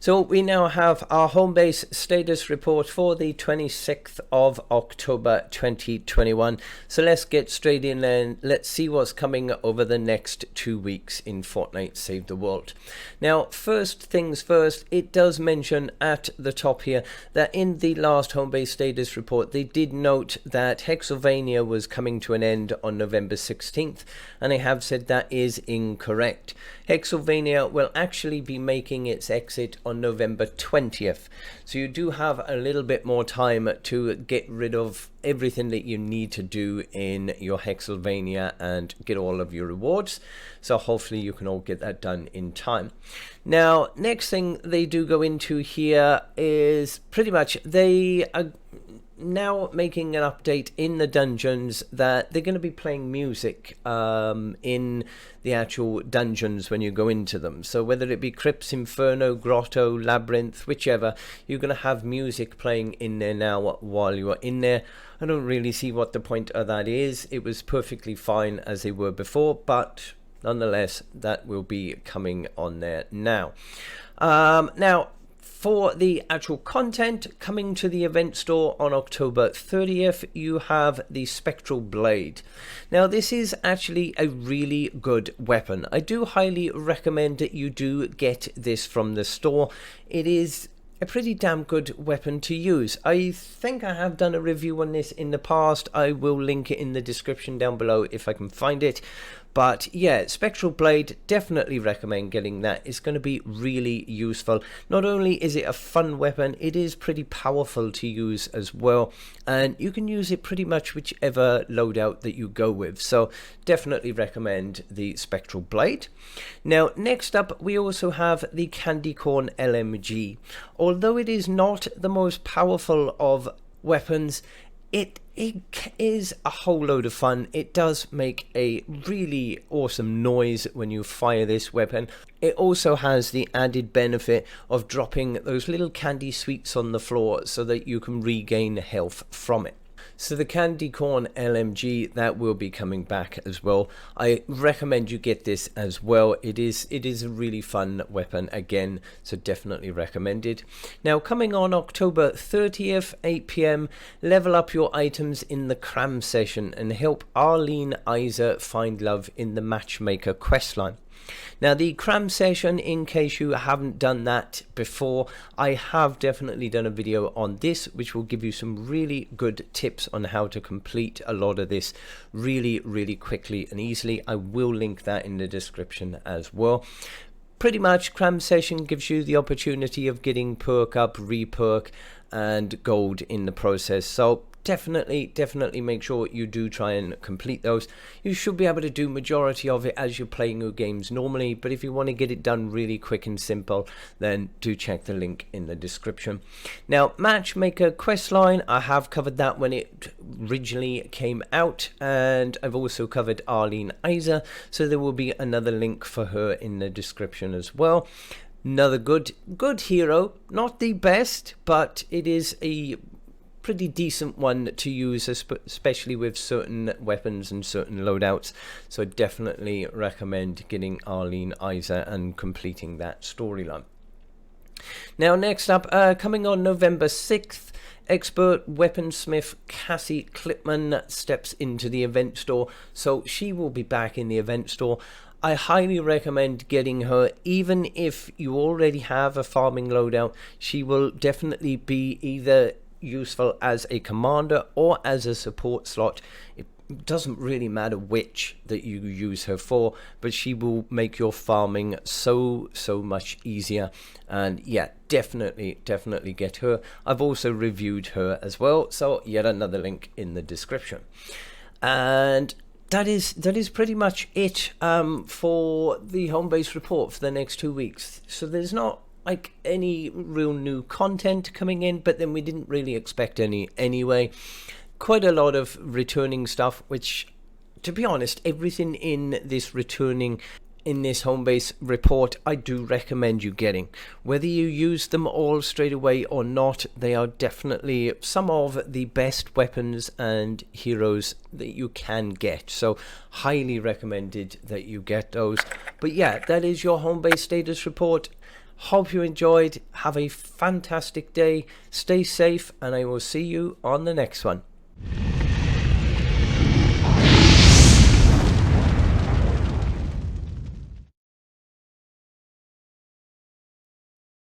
So we now have our Homebase status report for the 26th of October 2021. So let's get straight in and let's see what's coming over the next 2 weeks in Fortnite Save the World. Now, first things first, it does mention at the top here that in the last Homebase status report, they did note that Hexylvania was coming to an end on November 16th, and they have said that is incorrect. Hexylvania will actually be making its exit on November 20th, so you do have a little bit more time to get rid of everything that you need to do in your Hexylvania and get all of your rewards. So hopefully you can all get that done in time. Now, next thing they do go into here is pretty much they are now making an update in the dungeons that they're going to be playing music in the actual dungeons when you go into them. So whether it be Crypts, Inferno, Grotto, Labyrinth, whichever, you're going to have music playing in there now while you are in there. I don't really see what the point of that is. It was perfectly fine as they were before, but nonetheless, that will be coming on there now. Now, for the actual content coming to the event store on October 30th, you have the Spectral Blade. Now, this is actually a really good weapon. I do highly recommend that you do get this from the store. It is a pretty damn good weapon to use. I think I have done a review on this in the past. I will link it in the description down below if I can find it. But yeah, Spectral Blade, definitely recommend getting that. It's going to be really useful. Not only is it a fun weapon, it is pretty powerful to use as well. And you can use it pretty much whichever loadout that you go with. So definitely recommend the Spectral Blade. Now, next up, we also have the Candy Corn LMG. Although it is not the most powerful of weapons, it is a whole load of fun. It does make a really awesome noise when you fire this weapon. It also has the added benefit of dropping those little candy sweets on the floor so that you can regain health from it. So the Candy Corn LMG, that will be coming back as well. I recommend you get this as well. It is a really fun weapon again, so definitely recommended. Now, coming on October 30th, 8 PM, level up your items in the cram session and help Arrlene Izza find love in the matchmaker questline. Now, the cram session, in case you haven't done that before, I have definitely done a video on this, which will give you some really good tips on how to complete a lot of this really, really quickly and easily. I will link that in the description as well. Pretty much, cram session gives you the opportunity of getting perk up, re-perk, and gold in the process. So definitely make sure you do try and complete those. You should be able to do majority of it as you're playing your games normally, but if you want to get it done really quick and simple, then do check the link in the description. Now, matchmaker questline, I have covered that when it originally came out, and I've also covered Arrlene Izza, so there will be another link for her in the description as well. Another good hero, not the best, but it is a pretty decent one to use, especially with certain weapons and certain loadouts. So definitely recommend getting Arrlene Izza and completing that storyline. Now, next up, coming on November 6th, expert weaponsmith Cassie Clipman steps into the event store. So she will be back in the event store. I highly recommend getting her, even if you already have a farming loadout. She will definitely be either useful as a commander or as a support slot. It doesn't really matter which that you use her for, but she will make your farming so much easier. And yeah, definitely get her. I've also reviewed her as well, so yet another link in the description. And that is pretty much it for the Homebase report for the next 2 weeks. So there's not like any real new content coming in, but then we didn't really expect any anyway. Quite a lot of returning stuff, which, to be honest, everything in this returning in this Homebase report I do recommend you getting. Whether you use them all straight away or not, they are definitely some of the best weapons and heroes that you can get, so highly recommended that you get those. But yeah, that is your Homebase status report. Hope you enjoyed. Have a fantastic day. Stay safe, and I will see you on the next one.